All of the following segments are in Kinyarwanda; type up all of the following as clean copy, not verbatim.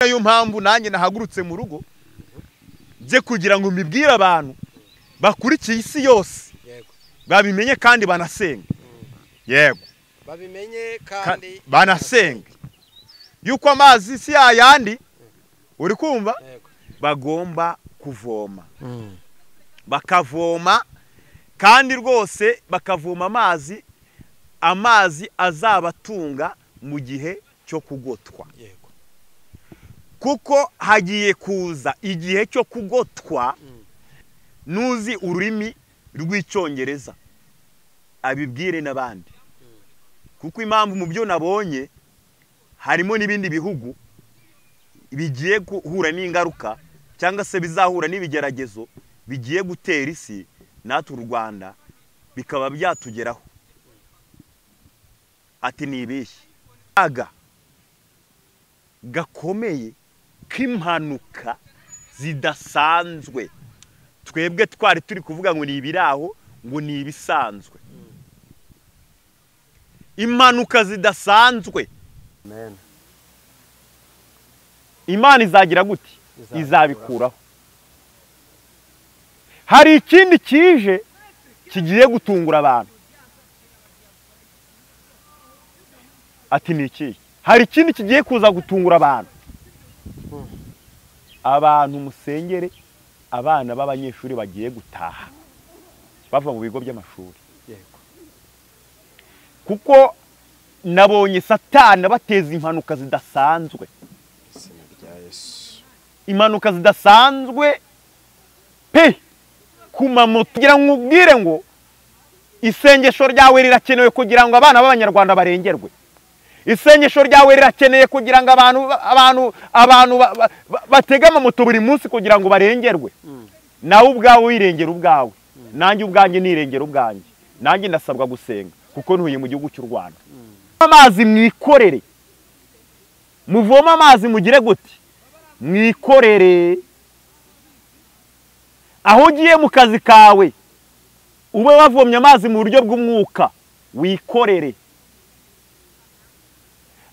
Niyo mpamvu nanjye nahagurutse mu rugo bye kugira ngo mbibwire abantu bakurikiye isi yose babimenye kandi banasenga. Yego, babimenye kandi banasenga yuko amazi si yayandi, uri kumva, bagomba kuvoma, bakavoma kandi rwose bakavoma amazi azabatunga mu gihe cyo kugotwa. Kuko hagiye kuza igihe cyo kugotwa. Nuzi ururimi rw'icyongereza abibwire n'abandi, kuko impamvu mu byo nabonye harimo n'ibindi bihugu bigiye guhura n'ingaruka cyangwa se bizahura n'ibigeragezo bigiye gutera isi, natwe u Rwanda bikaba byatugeraho. Ati nibeshye gakomeye k'impanuka zidasanzwe, twebwe twari turi kuvuga ngo ni ibiraho, ngo ni ibisanzwe. Impanuka zidasanzwe Imana izagira gute? Izabikuraho. Hari ikindi kije kigiye gutungura abantu. Ati ni iki? Hari ikindi kigiye kuza gutungura abantu. Abantu musengere abana b'abanyeshuri bagiye gutaha bava mu bigo by'amashuri. Kuko nabonye Satani bateza impanuka zidasanzwe. Impanuka zidasanzwe pe kumamoto. Kugira ngo ubwire ngo isengesho ryawe rirakenewe kugira ngo abana b'abanyarwanda barengerwe. Isengesho ryawe rirakeneye kugira ngo abantu batega amamoto buri munsi kugira ngo barengerwe. Nawe ubwawe wirengera ubwawe, nanjye ubwanjye nirengera ubwanjye. Nanjye ndasabwa gusenga kuko ntuye mu gihugu cy'u Rwanda. Amazi mwikorere, muvoma amazi mugire gute? Mwikorere. Aho ugiye mu kazi kawe ube wavomye amazi mu buryo bw'umwuka, wikorere.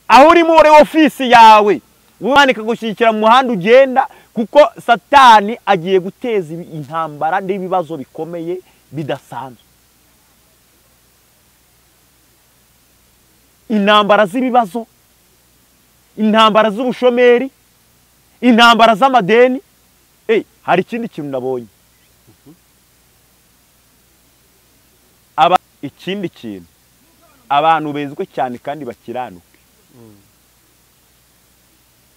Aho uri muri ofisi yawe umanika gushyikira mu muhanda ugenda, kuko Satani agiye guteza intambara n'ibibazo bikomeye bidasanzwe. Intambara z'ibibazo, intambara z'ubushomeri, intambara z'amadeni. Hari ikindi kintu nabonye. Ikindi kintu, abantu bezwe cyane kandi bakiranuke.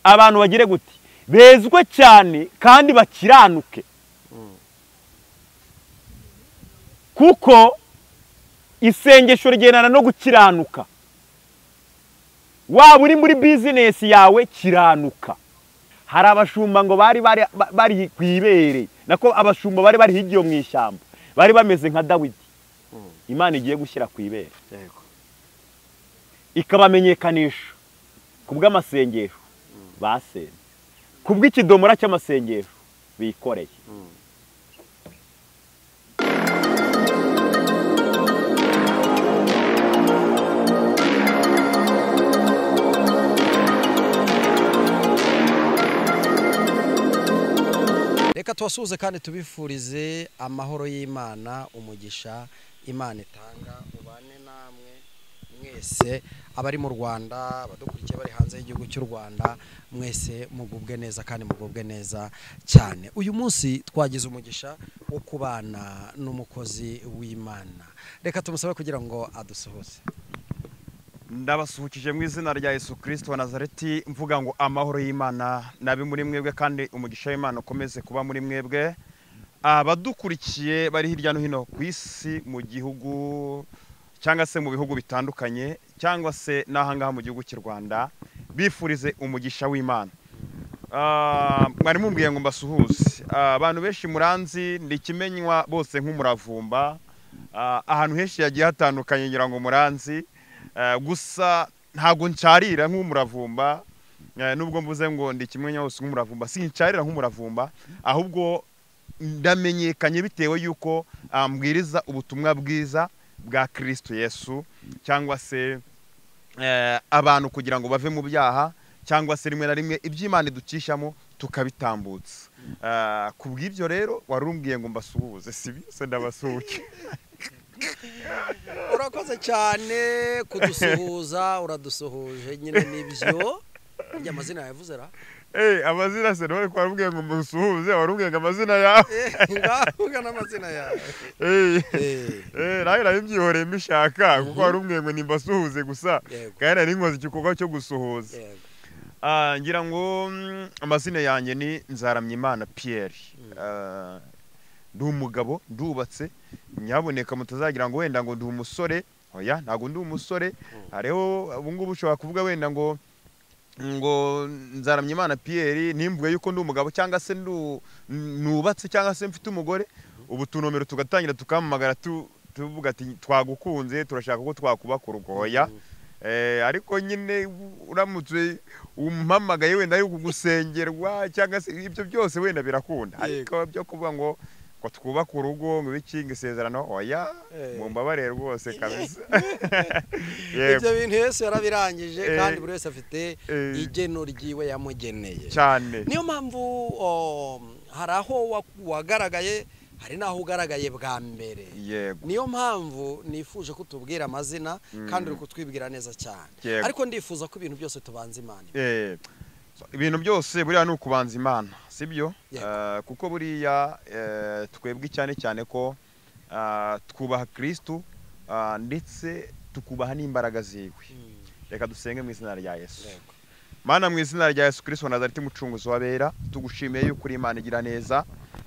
Abantu bagire gute? Bezwe cyane kandi bakiranuke. Kuko isengesho rigendana no gukiranuka. Waba uri muri business yawe, kiranuka. Hari abashumba ngo bari kwibere, nako abashumba bari higiye mu ishyamba, bari bameze nka Dawidi. Imana igiye gushyira kwibere, ikabamenyekanisha kubw'amasengesho basenze, kubw'ikidomora cy'amasengesho bikoreye. Reka tubasuhuze kandi tubifurize amahoro y'Imana, umugisha Imana itanga ubane namwe mwese abari mu Rwanda, abadukurikiye bari hanze y'igihugu cy'u Rwanda, mwese mugubwe neza kandi mugubwe neza cyane. Uyu munsi twagize umugisha wo kubana n'umukozi w'Imana. Reka tumusabe kugira ngo adusuhuze. Ndabasuhukije mu izina rya Yesu Kristo wa Nazareti, mvuga ngo amahoro y'Imana nabe muri mwebwe kandi umugisha w'Imana ukomeze kuba muri mwebwe. Abadukurikiye bari hirya no hino ku isi, mu gihugu cyangwa se mu bihugu bitandukanye, cyangwa se n'ahangaha mu gihugu cy'u Rwanda, bifurize umugisha w'Imana. Mwari mumbwiye ngo mbasuhuze. Abantu benshi muranzi ndi kimenywa bose nk'umuravumba, ahantu henshi yagiye hatandukanye ngira ngo muranzi. Gusa ntago ncarira nk'umuravumba, nubwo mvuze ngo ndi kimwenya hose nk'umuravumba, sincarira nk'umuravumba, ahubwo ndamenyekanye bitewe yuko mbwiriza ubutumwa bwiza bwa Kristo Yesu, cyangwa se abantu kugira ngo bave mu byaha cyangwa se rimwe na rimwe iby'Imana iducishamo tukabitambutsa. Ku bw'ibyo rero warumbwiye ngo mbasuhuze, si bise ndabasuhuke. Urakoze cyane kudusuhuza, uradusuhuje nyine nibyo. Njye amazina yavuze ra? Amazina se nawe warubwiye ngo musuhuze, warubwiye ngo amazina yawe. Ngavuga n'amazina yawe. Nawe nabibyihoreye mbishaka kuko warubwiye ngo nimbasuhuze gusa. Kandi nari nkoze igikorwa cyo gusuhuza. Ngira ngo amazina yanjye ni Nzaramyimana Pierre. Ndi umugabo, ndubatse, nyaboneka mutazagira ngo wenda ngo ndi umusore. Oya, ntago ndi umusore. Hariho ubu ngubu ushobora kuvuga wenda ngo Nzaramyimana Pierre nimvuye yuko ndi umugabo cyangwa se nubatse cyangwa se mfite umugore, ubu tunomero tugatangira tukamamagara tuvuga ati twagukunze, turashaka ko twakubaka urugo. Oya, ariko nyine uramutse umpamagaye wenda ari kugusengerwa cyangwa se ibyo byose wenda birakunda, ariko byo kuvuga ngo twubaka urugo ngo bikinga isezerano, oya, mumbabarire rwose kabisa. Ibyo bintu Yesu yarabirangije kandi buri wese afite igeno ryiwe yamugeneye cyane. Niyo mpamvu hari aho wagaragaye, hari naho ugaragaye bwa mbere. Niyo mpamvu nifuje ko tubwira amazina kandi uri kutwibwira neza cyane, ariko ndifuza ko ibintu byose tubanza Imana. Ibintu byose buriya ni ukubanza Imana, sibyo? Kuko buriya twebwe cyane cyane ko twubaha Kristo ndetse tukubaha n'imbaraga ziwe. Reka dusenge mu izina rya Yesu. Mana, mu izina rya Yesu Kristo wa Nazareti, mucunguzi wabera, tugushimiye yuko uri Imana igira neza,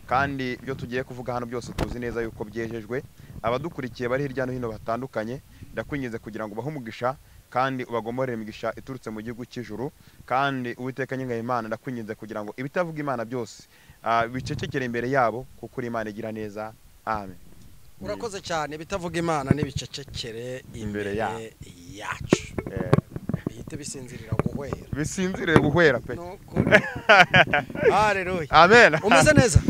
kandi ibyo tugiye kuvuga hano byose tuzi neza yuko byejejwe. Abadukurikiye bari hirya no hino batandukanye, ndakwinginze kugira ngo ubahe umugisha kandi ubagomorere imigisha iturutse mu gihugu cy'ijuru. Kandi Uwiteka nyine Imana, ndakwinginze kugira ngo ibitavuga Imana byose bicecekere imbere yabo, kuko uri Imana igira neza. Amen. Urakoze cyane. Bitavuga Imana n'ibicecekere imbere yacu. Bihite bisinzirira guhwera. Bisinzirire guhwera pe. Haleluya. Amen. Umeze neza?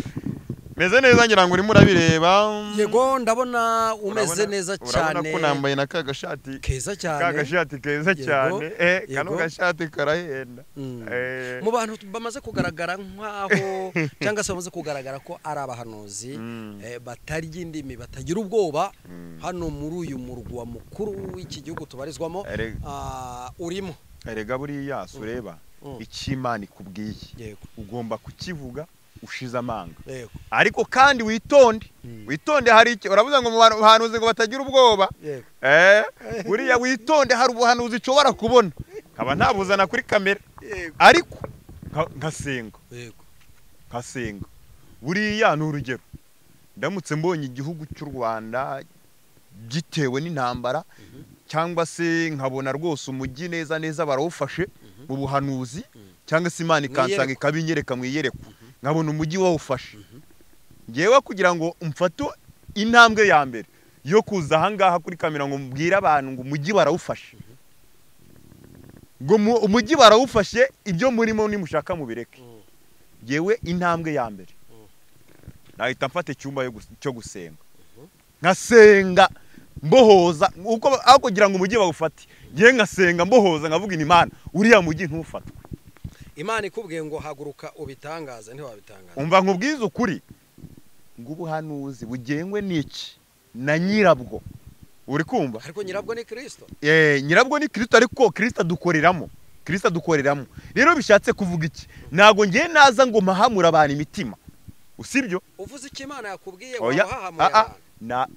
Meze neza, ngira ngo urimo urabireba. Yego, ndabona umeze neza cyane. Urabona ko nambaye na kagashati keza cyane. Kagashati keza cyane. Kano gashati karahenda. Mu bantu bamaze kugaragara nkaho cyangwa se bamaze kugaragara ko ari abahanuzi batarya indimi, batagira ubwoba hano muri uyu murwa mukuru w'iki gihugu tubarizwamo, urimo. Erega buriya sureba ikimana ikubwiye ugomba kukivuga ushize amanga. Ariko kandi witonde hari iki uravuga ngo mu bahanuzi ngo batagira ubwoba. Buriya witonde, hari ubuhanuzi ushobora kubona nkaba ntabuzana kuri kamera, ariko ngasenga. Buriya ni urugero, ndamutse mbonye igihugu cy'u Rwanda gitewe n'intambara, cyangwa se nkabona rwose umujyi neza neza barawufashe mu buhanuzi, cyangwa se Imana ikansanga ikabinyereka mu iyerekwa, nkabona umujyi wawufashe, ngewe kugira ngo umfate intambwe ya mbere yo kuza ahangaha kuri kamera ngo mbwire abantu ngo umujyi barawufashe, ngo umujyi barawufashe, ibyo murimo nimushaka mubireke, ngewe intambwe ya mbere nahita mfata icyumba cyo gusenga, nkasenga mbohoza, aho kugira ngo umujyi bawufate, ngewe ngasenga mbohoza, nkavuga Imana uriya mujyi ntufatwe. Imana ikubwiye ngo haguruka ubitangaza, ntiwabitangaza. Umva nkubwiza ukuri ngo ubuhanuzi bugengwe n'iki na nyirabwo, uri kumva? Ariko nyirabwo ni Kristo. Nyirabwo ni Kristo, ariko Kristo dukoreramo. Rero bishatse kuvuga iki? Nago ngiye naza ngo mahamura abantu imitima, usibyo? Uvuze iki Imana yakubwiye ngo hahamura?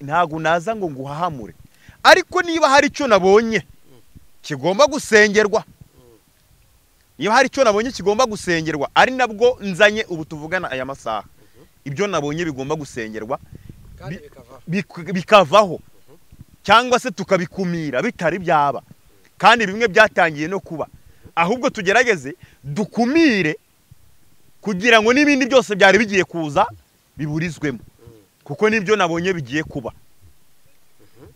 Ntago naza ngo nguhahamure, ariko niba hari icyo nabonye kigomba gusengerwa, iyo hari icyo nabonye kigomba gusengerwa, ari nabwo nzanye ubu tuvugana aya masaha, ibyo nabonye bigomba gusengerwa bikavaho, cyangwa se tukabikumira bitari byaba, kandi bimwe byatangiye no kuba, ahubwo tugerageze dukumire kugira ngo n'ibindi byose byari bigiye kuza biburizwemo, kuko nibyo nabonye bigiye kuba,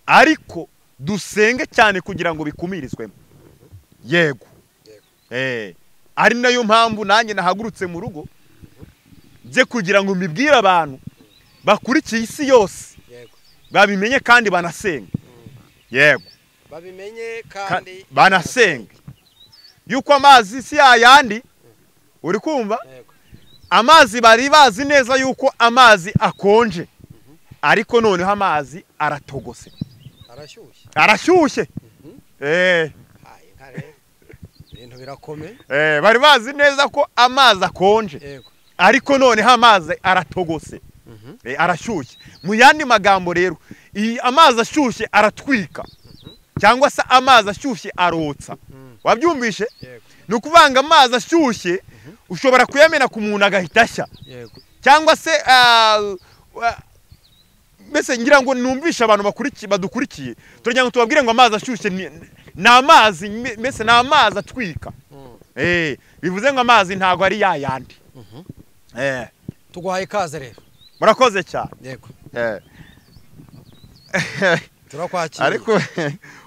ariko dusenge cyane kugira ngo bikumirizwemo. Yego. Ari nayo mpamvu nanjye nahagurutse mu rugo nje kugira ngo mbibwire abantu bakurikiye isi yose babimenye kandi banasenga. Yego, babimenye kandi banasenga. yuko amazi si yayandi, uri kumva? Amazi bari bazi neza yuko amazi akonje, ariko noneho amazi aratogose, arashyushye. Ibintu birakomeye. Bari bazi neza ko amazi akonje, ariko noneho amazi aratogose, arashyushye. Mu yandi magambo rero, amazi ashyushye aratwika, cyangwa se amazi ashyushye arotsa. Wabyumvishe? Ni ukuvanga amazi ashyushye ushobora kuyamena ku muntu agahita ashya, cyangwa se mbese ngira ngo numvishe abantu badukurikiye turagira ngo tubabwire ngo amazi ashyushye ni amazi, mbese ni amazi atwika. Bivuze ngo amazi ntago ari yayandi. Tuguhaye ikaze rero. Murakoze cyane. Yego. Turakwakira.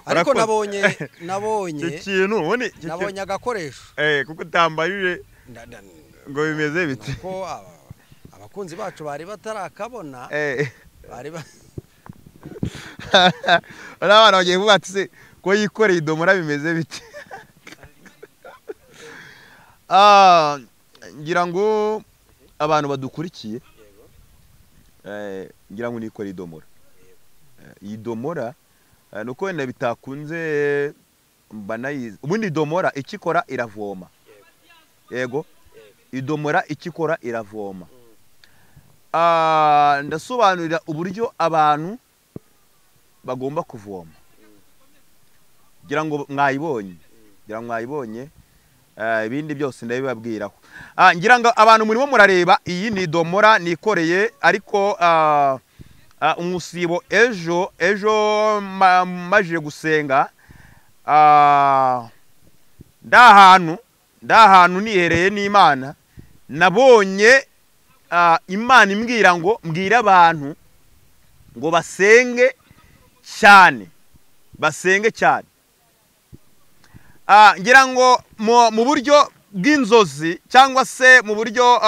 Ariko nabonye ikintu nabonye agakoresho. Kuko utambayije ngo bimeze bite. Ko abakunzi bacu bari batarakabona. Abana bagiye kuvuga ati se ko yikoreye idomora bimeze bite. Ngira ngo abantu badukurikiye, ngira ngo nikoreye idomora. Iyi domora nuko wenda bitakunze mbanayizi. Ubundi idomora ikikora iravoma. Yego, idomora ikikora iravoma. Ndasobanurira uburyo abantu bagomba kuvoma. Ngira ngo mwayibonye, ibindi byose ndabibabwiraho. Ngira ngo abantu murimo murareba, iyi ni idomora nikoreye, ariko umusibo ejo majije gusenga, ndahantu nihereye n'Imana, nabonye Imana imbwira ngo mbwira abantu ngo basenge cyane, ngira ngo mu buryo bw'inzozi cyangwa se mu buryo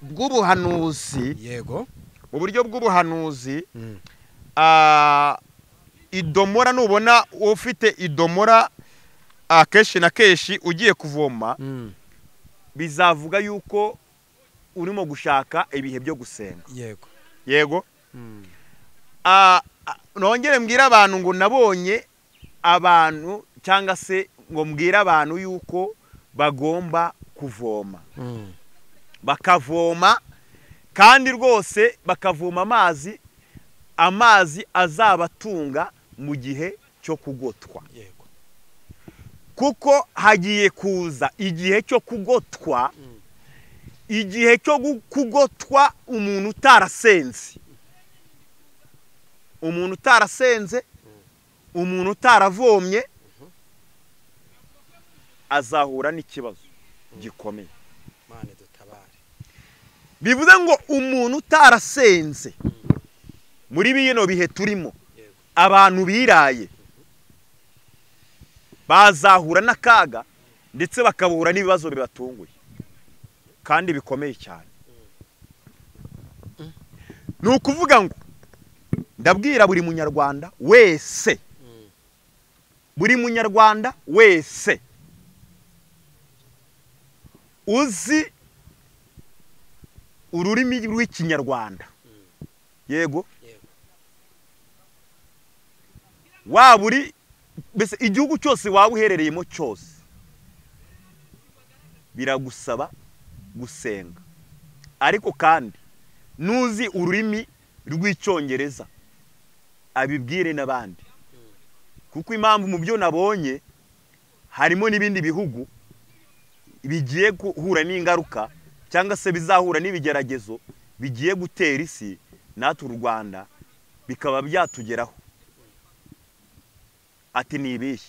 bw'ubuhanuzi. Yego. Mu buryo bw'ubuhanuzi, idomora, nubona ufite idomora akenshi na kenshi ugiye kuvoma, bizavuga yuko urimo gushaka ibihe byo gusenga. Yego. Nongere mbwira abantu ngo nabonye abantu, cyangwa se ngo mbwira abantu yuko bagomba kuvoma, bakavoma, kandi rwose bakavoma amazi azabatunga mu gihe cyo kugotwa. Kuko hagiye kuza igihe cyo kugotwa, igihe cyo kugotwa umuntu utarasenze, umuntu utaravomye azahura n'ikibazo gikomeye. Bivuze ngo umuntu utarasenze muri bino bihe turimo, abantu biraye bazahura n'akaga, ndetse bakabura n'ibibazo bibatunguye kandi bikomeye cyane. Ni ukuvuga ngo ndabwira buri munyarwanda wese uzi ururimi rw'ikinyarwanda, yego, waba uri mbese igihugu cyose waba uherereyemo cyose, biragusaba gusenga. Ariko kandi nuzi ururimi rw'icyongereza abibwire n'abandi, kuko impamvu mu byo nabonye harimo n'ibindi bihugu bigiye guhura n'ingaruka, cyangwa se bizahura n'ibigeragezo bigiye gutera isi, natwe u Rwanda bikaba byatugeraho. Ati ni ibihe?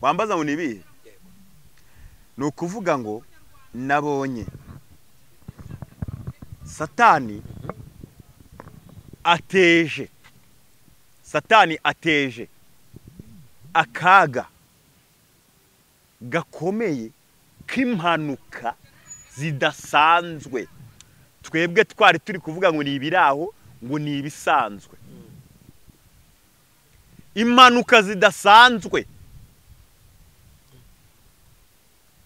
Wambaza ngo ni ibihe? Ni ukuvuga ngo nabonye Satani ateje akaga gakomeye k'impanuka zidasanzwe. Twebwe twari turi kuvuga ngo ni ibiraho, ngo ni ibisanzwe. Impanuka zidasanzwe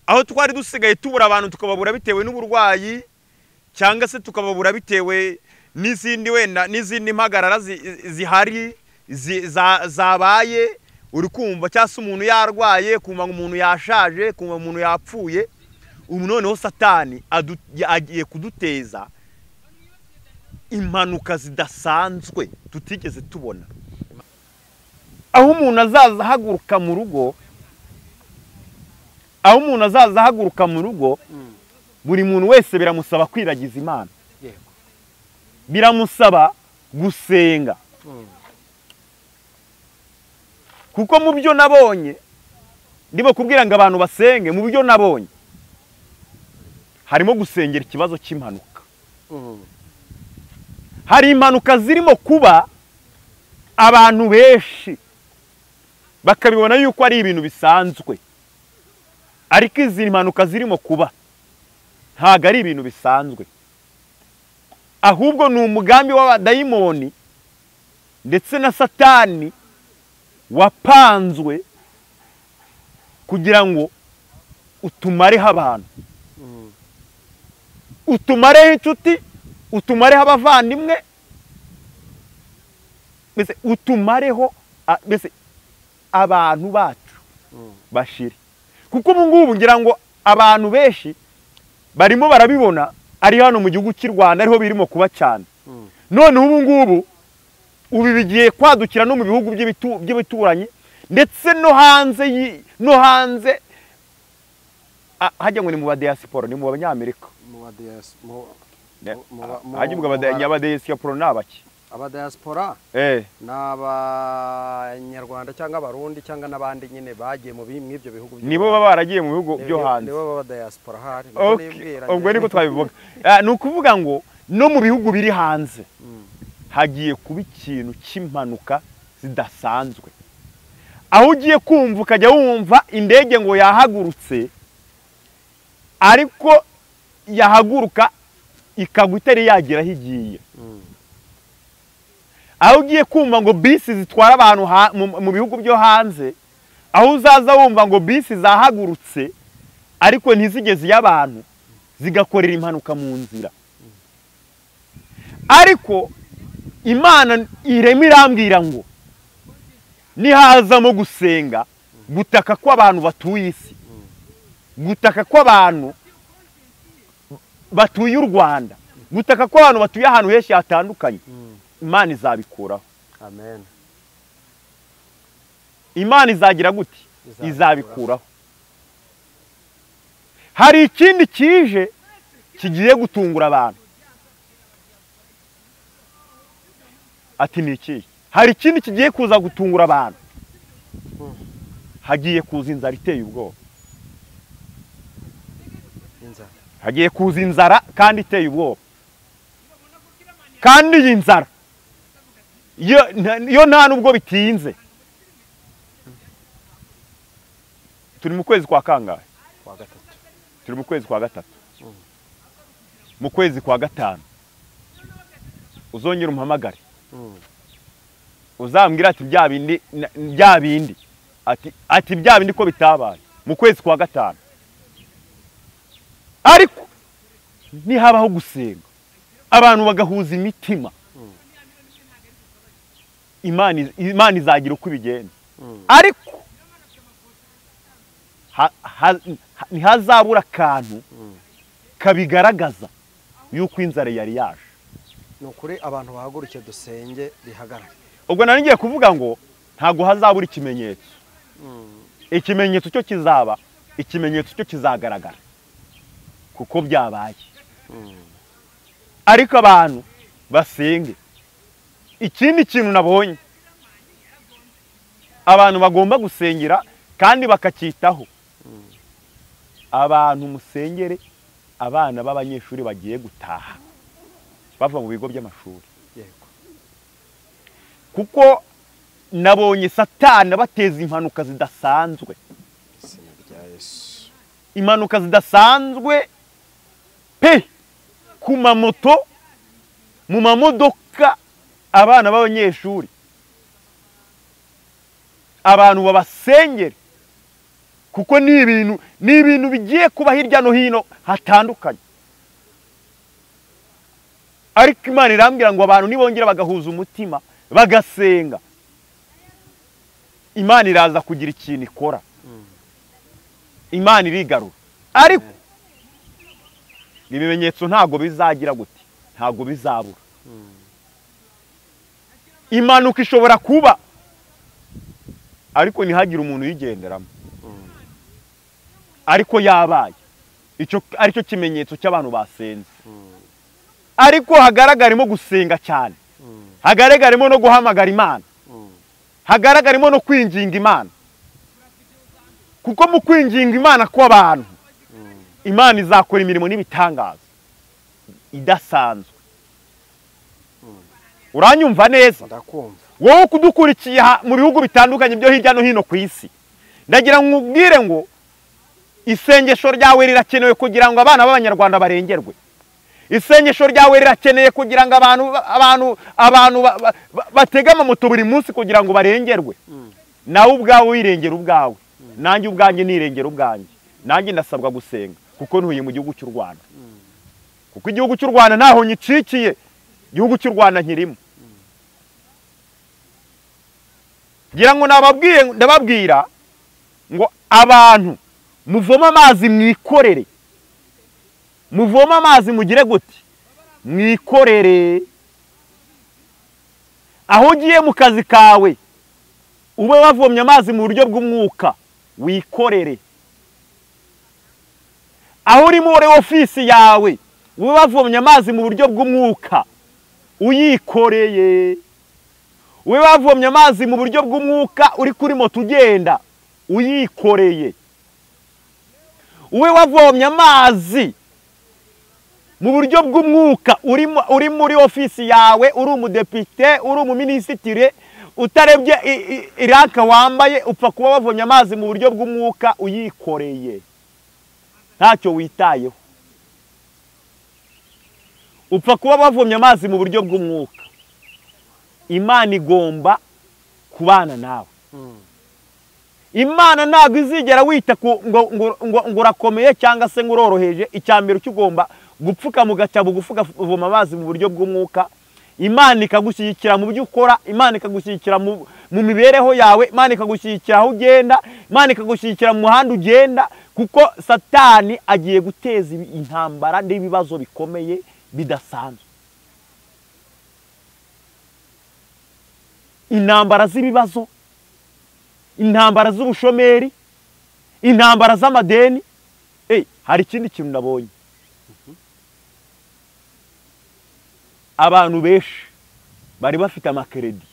aho twari dusigaye tubura abantu tukababura bitewe n'uburwayi cyangwa se tukababura bitewe n'izindi wenda n'izindi mpagarara zihari zabaye, uri kumva cyangwa se umuntu yarwaye, kumva umuntu yashaje, kumva umuntu yapfuye. Ubu noneho Satani agiye kuduteza impanuka zidasanzwe tutigeze tubona, aho umuntu azaza ahaguruka mu rugo, buri muntu wese biramusaba kwiragiza Imana, biramusaba gusenga. Kuko mu byo nabonye, ndimo kubwira ngo abantu basenge, mu byo nabonye harimo gusengera ikibazo cy'impanuka. Hari impanuka zirimo kuba abantu benshi bakabibona yuko ari ibintu bisanzwe, ariko izi mpanuka zirimo kuba ntago ari ibintu bisanzwe, ahubwo ni umugambi w'abadayimoni ndetse na Satani wapanzwe kugira ngo utumareho abantu, utumareho inshuti, utumareho abavandimwe, mbese utumareho mbese abantu bacu bashire. Kuko ubu ngubu ngira ngo abantu benshi barimo barabibona ari hano mu gihugu cy'u Rwanda ariho birimo kuba cyane. None ubu ngubu bigiye kwadukira no mu bihugu by'ibituranyi ndetse no hanze hajya ngo ni mu badiaspora, ni mu banyamerika, abadiaspora n'abaki, abadiaspora ni abanyarwanda cyangwa abarundi cyangwa n'abandi nyine bagiye mu ibyo bihugu, nibo baba baragiye mu bihugu byo hanze, nibo baba diaspora hari. Ubwo niko twabivuga, ni ukuvuga ngo no mu bihugu biri hanze hagiye kuba ikintu cy'impanuka zidasanzwe, aho ugiye kumva ukajya wumva indege ngo yahagurutse, ariko yahaguruka ikagwa itari yagera aho igiye. Aho ugiye kumva ngo bisi zitwara abantu mu bihugu byo hanze, aho uzaza wumva ngo bisi zahagurutse ariko ntizigeze y'abantu, zigakorera impanuka mu nzira. Ariko Imana irema irambwira ngo nihazamo gusenga, gutaka kw'abantu batuye isi, gutaka kw'abantu batuye u Rwanda, gutaka kw'abantu batuye ahantu henshi hatandukanye, Imana izabikuraho. Amen. Imana izagira gute? Izabikuraho. Hari ikindi kije kigiye gutungura abantu. Ati ni iki? Hari ikindi kigiye kuza gutungura abantu. Hagiye kuza inzara iteye ubwoba. Hagiye kuza inzara kandi iteye ubwoba. Kandi iyi nzara yo nta nubwo bitinze. Turi mu kwezi kwa kangahe? Kwa gatatu. Turi mu kwezi kwa gatatu. Mu kwezi kwa gatanu uzongera umpamagare, uzambwira ati bya bindi ati bya bindi ko bitabaye mu kwezi kwa gatanu. Ariko nihabaho gusenga, abantu bagahuza imitima, Imana izagira uko ibigenza. Ariko ntihazabura akantu kabigaragaza yuko inzara yari yaje. Ni ukuri abantu bahaguruke dusenge bihagarare. Ubwo nari ngiye kuvuga ngo ntago hazabura ikimenyetso. Ikimenyetso cyo kizaba, ikimenyetso cyo kizagaragara kuko byabaye. Ariko abantu basenge. Ikindi kintu nabonye, abantu bagomba gusengera kandi bakacyitaho. Abantu musengere abana b'abanyeshuri bagiye gutaha bava mu bigo by'amashuri. Kuko nabonye Satani bateza impanuka zidasanzwe. Impanuka zidasanzwe pe ku mamoto, mu mamodoka, abana b'abanyeshuri. Abantu babasengere kuko ni ibintu bigiye kuba hirya no hino hatandukanye. Ariko Imana irambwira ngo abantu nibongera bagahuza umutima bagasenga, Imana iraza kugira ikintu ikora. Imana irigarura. Ariko ibimenyetso ntago bizagira gute, ntago bizabura. Impanuka ishobora kuba ariko ntihagire umuntu yigenderamo, ariko yabaye. Icyo aricyo kimenyetso cy'abantu basenze. Ariko hagaragarimo gusenga cyane, hagaragarimo no guhamagara Imana, hagaragarimo no kwinginga Imana. Kuko mu kwinginga Imana kw'abantu, Imana izakora imirimo n'ibitangaza idasanzwe. Uranyumva neza? Ndakumva. Wowe kudukurikiye mu bihugu bitandukanye byo hirya no hino ku isi, ndagira nkubwire ngo isengesho ryawe rirakenewe kugira ngo abana b'Abanyarwanda barengerwe. Isengesho ryawe rirakeneye kugira ngo abantu batega amamoto buri munsi kugira ngo barengerwe. Nawe ubwawe wirengera ubwawe, nanjye ubwanjye nirengera ubwanjye. Nanjye ndasabwa gusenga kuko ntuye mu gihugu cy'u Rwanda. Kuko igihugu cy'u Rwanda ntaho nyicikiye, igihugu cy'u Rwanda nkirimo. Ngira ngo ndababwira ngo abantu muvoma amazi mwikorere, muvoma amazi mugire gute, mwikorere. Aho ugiye mu kazi kawe ube wavomye amazi mu buryo bw'umwuka, wikorere. Aho uri muri ofisi yawe ube wavomye amazi mu buryo bw'umwuka, uyikoreye. Ube wavomye amazi mu buryo bw'umwuka uri kuri moto ugenda, uyikoreye. Ube wavomye amazi mu buryo bw'umwuka uri muri ofisi yawe, uri umudepite, uri umuminisitiri, utarebye iraka wambaye, upfa kuba wavomye amazi mu buryo bw'umwuka, uyikoreye. Ntacyo witayeho. Upfa kuba wavomye amazi mu buryo bw'umwuka. Imana igomba kubana nawe. Imana ntabwo izigera wita ngo urakomeye cyangwa se ngo uroroheje. Icyambere cy'ugomba gupfuka mu gatabo guvoma amazi mu buryo bw'umwuka. Imana ikagushyigikira mu byo ukora, Imana ikagushyigikira mu mibereho yawe, Imana ikagushyigikira aho ugenda, Imana ikagushyigikira mu muhanda ugenda, kuko Satani agiye guteza intambara n'ibibazo bikomeye bidasanzwe. Intambara z'ibibazo, intambara z'ubushomeri, intambara z'amadeni. Hari ikindi kintu nabonye. Abantu benshi bari bafite amakredi,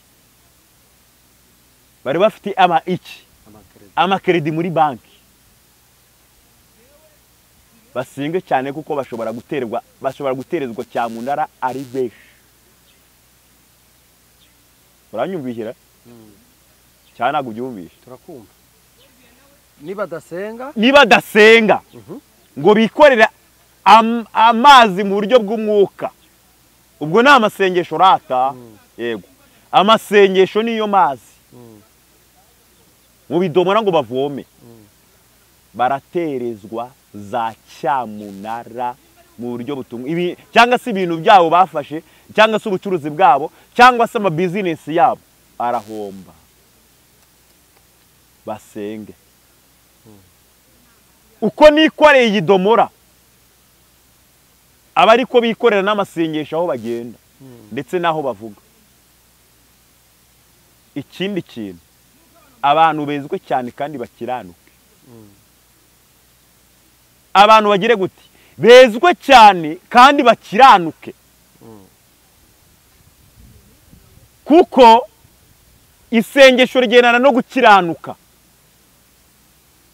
bari bafite amakredi muri banki. Basenge cyane kuko bashobora guterezwa cyamunara ari benshi. Uranyumvira? Cyane ntabwo ubyumvishe. Turakumva. Niba dasenga ngo bikorera amazi mu buryo bw'umwuka, ubwo ni amasengesho rata. Yego, amasengesho niyo mazi. Mu bidomora ngo bavome, baraterezwa za cyamunara mu buryo butumwa, cyangwa se ibintu byabo bafashe, cyangwa se ubucuruzi bwabo, cyangwa se amabizinesi yabo arahomba. Basenge. Uko nikoreye idomora, aba ariko bikorera n'amasengesho aho bagenda ndetse n'aho bavuga. Ikindi kintu, abantu bezwe cyane kandi bakiranuke. Abantu bagire gute, bezwe cyane kandi bakiranuke. Kuko isengesho rigendana no gukiranuka.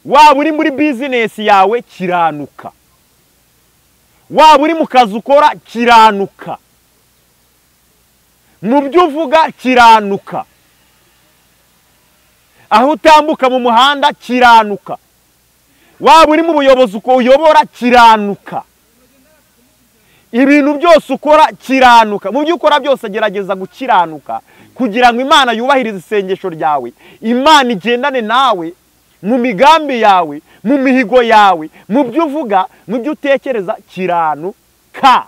Waba uri muri bizinesi yawe, kiranuka. Waba uri mu kazi ukora, kiranuka. Mu byo uvuga, kiranuka. Aho utambuka mu muhanda, kiranuka. Waba uri mu buyobozi uko uyobora, kiranuka. Ibintu byose ukora, kiranuka. Mu byo ukora byose gerageza gukiranuka kugira ngo Imana yubahirize isengesho ryawe, Imana igendane nawe, mu migambi yawe, mu mihigo yawe, mu byo uvuga, mu byo utekereza, kiranuka.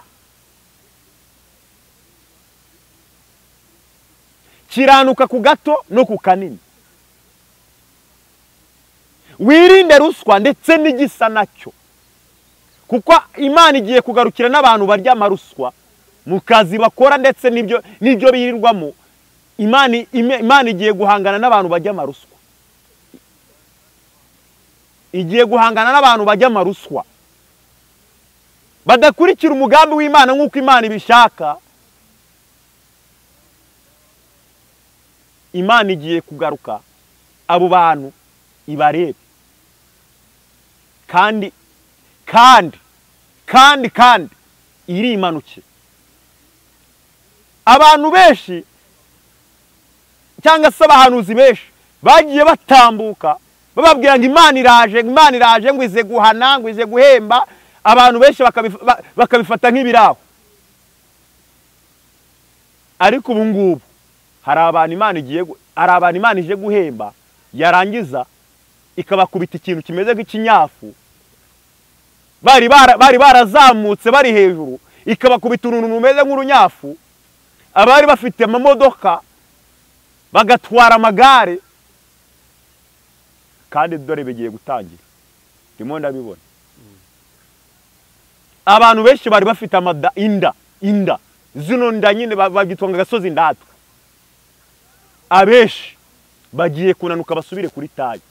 Kiranuka ku gato no ku kanini. Wirinde ruswa ndetse n'igisa nacyo, kuko Imana igiye kugarukira n'abantu barya amaruswa mu kazi bakora ndetse n'ibyo birirwamo. Imana igiye guhangana n'abantu bajya amaruswa, igiye guhangana n'abantu bajya amaruswa badakurikira umugambi w'Imana nk'uko Imana ibishaka. Imana igiye kugaruka abo bantu ibarebe, kandi irimanuke. Abantu benshi cyangwa se abahanuzi benshi bagiye batambuka bababwira ngo Imana iraje, ngo ize guhana, ngo ize guhemba. Abantu benshi bakabifata nk'ibiraho. Ariko ubu ngubu hari abantu Imana ije guhemba, yarangiza ikabakubita ikintu kimeze nk'ikinyafu. Bari barazamutse bari hejuru, ikabakubita uruntu rumeze nk'urunyafu. Abari bafite amamodoka bagatwara amagare, kandi dore bigiye gutangira. Ndimo ndabibona. Abantu benshi bari bafite inda zino nda nyine babyitwanga gasozi ndatwa. Abenshi bagiye kunanuka basubire kuri tayi.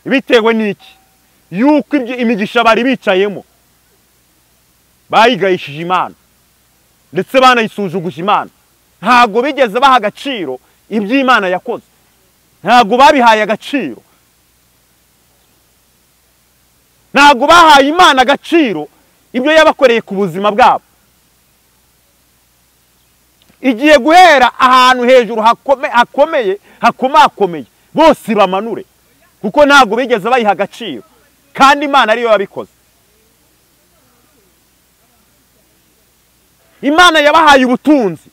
Bitewe n'iki? Yuko imigisha bari bicayemo bayigayishije Imana ndetse banayisuzuguje Imana. Ntago bigeze baha agaciro iby'Imana yakoze, ntago babihaye agaciro, ntago bahaye Imana agaciro ibyo yabakoreye ku buzima bwabo. Igiye guhera ahantu hejuru hakomakomeye bose bamanure, kuko ntago bigeze bayiha agaciro, kandi Imana ariyo yabikoze. Imana yabahaye ubutunzi,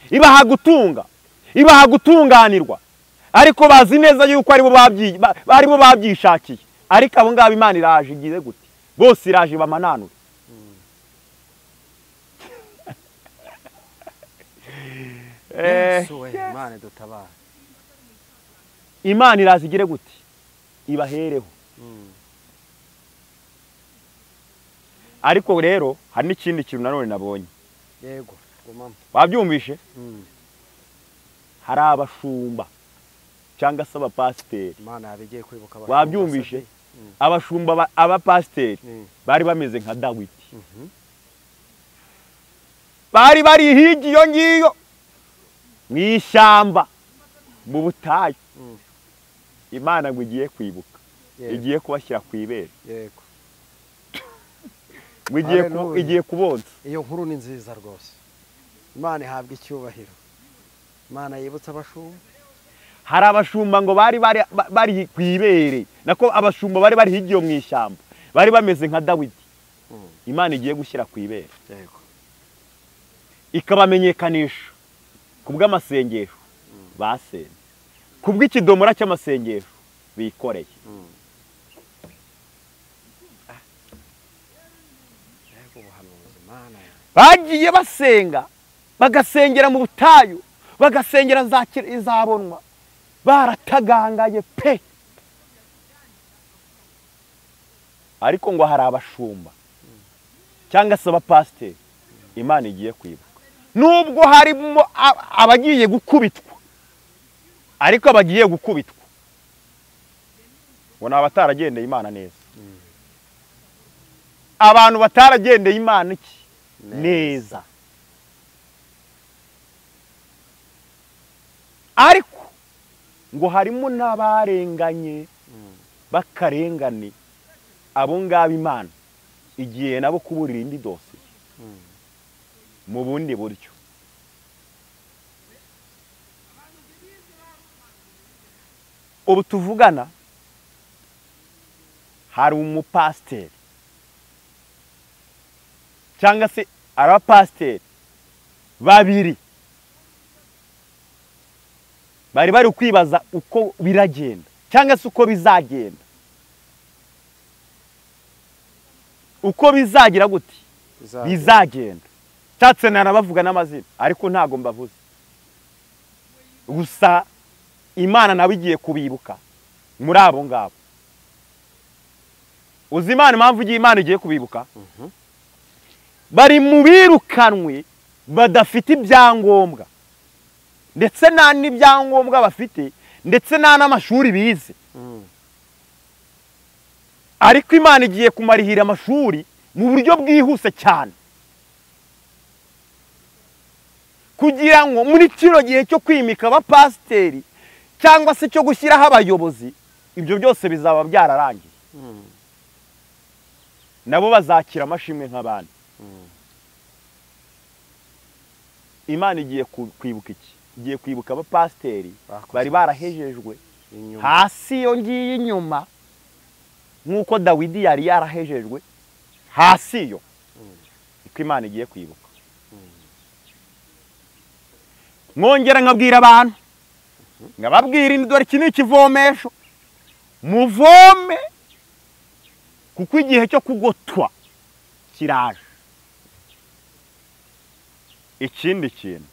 ibaha gutunga, ibaha gutunganirwa, ariko bazi neza yuko aribo babyishakiye. Ariko abo ngabo Imana iraje igize gute? Bose iraje bamananure. Imana dutabara. Imana iraza igire gute? Ibahereho. Ariko rero hari n'ikindi kintu nanone nabonye. Yego, gumama. Wabyumvishe? Hari abashumba cyangwa se abapasiteri. Imana yabigiye kwibuka abashumba. Wabyumvishe? Abashumba abapasiteri bari bameze nka Dawidi. Bari higi yo ngiyo mw'ishyamba mu butayu. Imana ngo igiye kwibuka, igiye kubashyira ku ibere. Yego. Igiye kubonsa. Iyo nkuru ni nziza rwose. Imana ihabwa icyubahiro. Imana yibutsa abashumba. Hari abashumba ngo bari ku ibere, nako abashumba bari higiyo mu ishyamba, bari bameze nka Dawidi. Imana igiye gushyira ku ibere. Yego. Ikabamenyekanisha kubw'amasengesho basenze, kubw'ikidomora cy'amasengesho bikoreye. Bagiye basenga, bagasengera mu butayu, bagasengera izabonwa, baratagangaye pe. Ariko ngo hari abashumba cyangwa se abapasiteri Imana igiye kwibuka. Nubwo harimo abagiye gukubitwa, ariko abagiye gukubitwa ngo n'abataragendeye Imana neza. Abantu bataragendeye Imana iki neza. Ariko ngo harimo n'abarenganye bakarengane, abo ngabo Imana igiye nabo kuburira indi dosiye mu bundi buryo. Ubu tuvugana hari umupasiteri cyangwa se abapasiteri babiri bari bari kwibaza uko biragenda cyangwa se uko bizagenda, uko bizagira gute bizagenda. Cyatse narabavuga n'amazina ariko ntago mbavuze, gusa Imana nawe igiye kubibuka muri abo ngabo. Uzi Imana impamvu Imana igiye kubibuka? Bari mu birukanwe badafite ibyangombwa, ndetse nta n'ibyangombwa bafite, ndetse nta n'amashuri bize. Ariko Imana igiye kumarihira amashuri mu buryo bwihuse cyane, kugira ngo muri kino gihe cyo kwimika abapasiteri cyangwa se cyo gushyiraho abayobozi, ibyo byose bizaba byararangiye. Nabo bazakira amashimwe nk'abandi. Imana igiye kwibuka iki? Igiye kwibuka abapasiteri bari barahejejwe hasi yo ngiye inyuma, nk'uko Dawidi yari yarahejejwe hasi yo. Iko Imana igiye kwibuka. Mwongera nkabwira abantu, nkababwira dore iki ni ikivomesho, muvome kuko igihe cyo kugotwa kiraje. Ikindi kintu,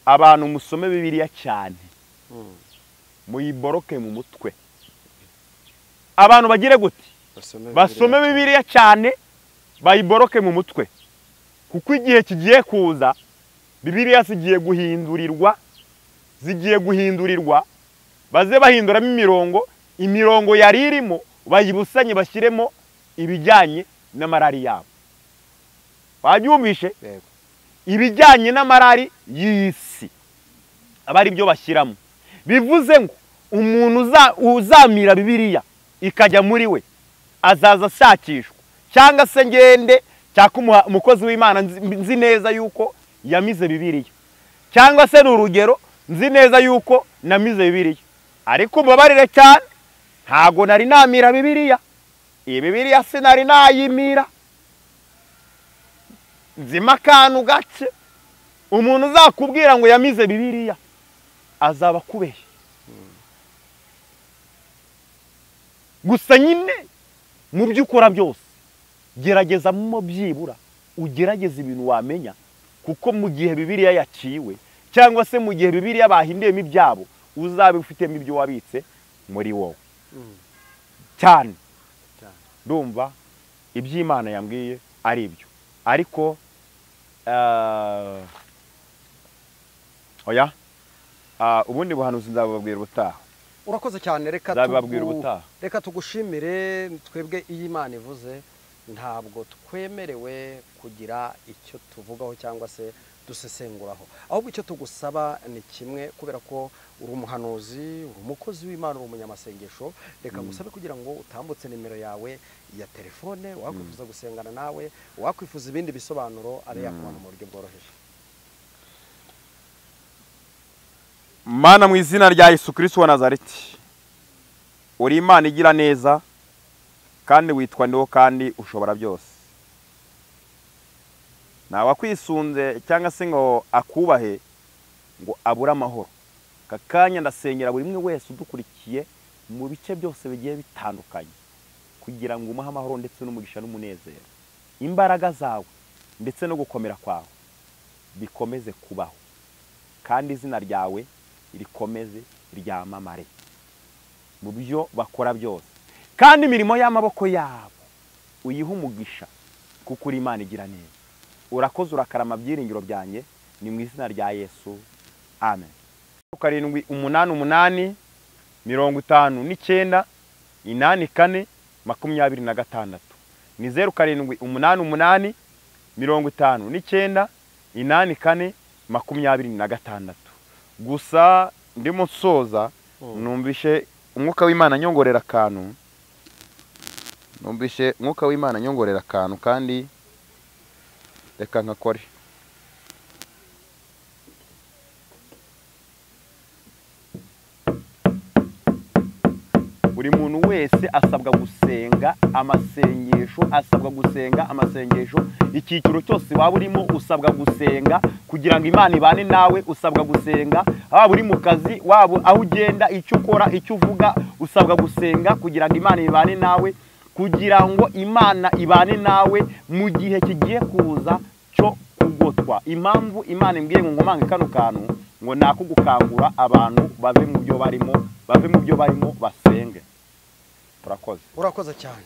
abantu musome Bibiliya cyane, muyiboroke mu mutwe. Abantu bagire gute? Basome Bibiliya cyane, bayiboroke mu mutwe, kuko igihe kigiye kuza Bibiliya zigiye guhindurirwa, baze bahinduramo imirongo yari irimo, bayibusanye bashyiremo ibijyanye n'amarari yabo. Wabyumvishe? Ibijyanye n'amarari y'isi aba ari byo bashyiramo. Bivuze ngo umuntu uzamira Bibiliya ikajya muri we azaza ashakishwa, cyangwa se ngende cyangwa umukozi w'Imana nzi neza yuko yamize Bibiliya, cyangwa se n'urugero nzi neza yuko namize Bibiliya, ariko mubabarire cyane ntago nari namira Bibiliya. Iyi Bibiliya sinari nayimira, nzima akantu gake. Umuntu uzakubwira ngo yamize Bibiliya azaba kubeshya. Gusa nyine mu byo ukora byose gerageza mu byibura ugerageza ibintu wamenya, kuko mu gihe Bibiliya yaciwe cyangwa se mu gihe Bibiliya bahindiyemo ibyabo, uzabe ufitemo ibyo wabitse muri wowe cyane. Ndumva iby'Imana yambwiye ari ibyo, ariko oya, ubundi buhanuzi nzababwira ubutaha. Urakoze cyane, reka tugushimire. Twebwe iyi Imana ivuze ntabwo twemerewe kugira icyo tuvugaho cyangwa se dusesenguraho, ahubwo icyo tugusaba ni kimwe, kubera ko uri umuhanuzi, uri umukozi w'Imana, uri umunyamasengesho. Reka ngusabe kugira ngo utambutse nimero yawe ya telefone, wakwifuza gusengana nawe, wakwifuza ibindi bisobanuro, abe yakubona mu buryo bworoheje. Mana, mu izina rya Yesu Kristo wa Nazareti, uri Imana igira neza kandi witwa ndiho kandi ushobora byose. Ntawe akwisunze cyangwa se ngo akubahe ngo abure amahoro. Aka kanya ndasengera buri umwe wese udukurikiye mu bice byose bigiye bitandukanye, kugira ngo umuhe amahoro ndetse n'umugisha n'umunezero. Imbaraga zawe ndetse no gukomera kwawe bikomeze kubaho, kandi izina ryawe rikomeze ryamamare mu byo bakora byose, kandi imirimo y'amaboko yabo uyihe umugisha, kuko uri Imana igira neza. Urakoze, urakarama byiringiro byanjye, ni mu izina rya Yesu, amen. 788 59 84 26 ni 0788 59 84 26. Gusa ndimo nsoza, numvishe umwuka w'Imana nyongorera akantu, kandi reka nkakore. Buri muntu wese asabwa gusenga amasengesho, icyiciro cyose waba urimo usabwa gusenga kugira ngo Imana ibane nawe usabwa gusenga, waba uri mu kazi, waba aho ugenda, icyo ukora, icyo uvuga, usabwa gusenga kugira ngo Imana ibane nawe, kugira ngo Imana ibane nawe mu gihe kigiye kuza cyo kugotwa. Impamvu Imana imbwiye ngo nkomange kano kantu ngo nakugukangura abantu bave mu byo barimo basenge. Urakoze cyane.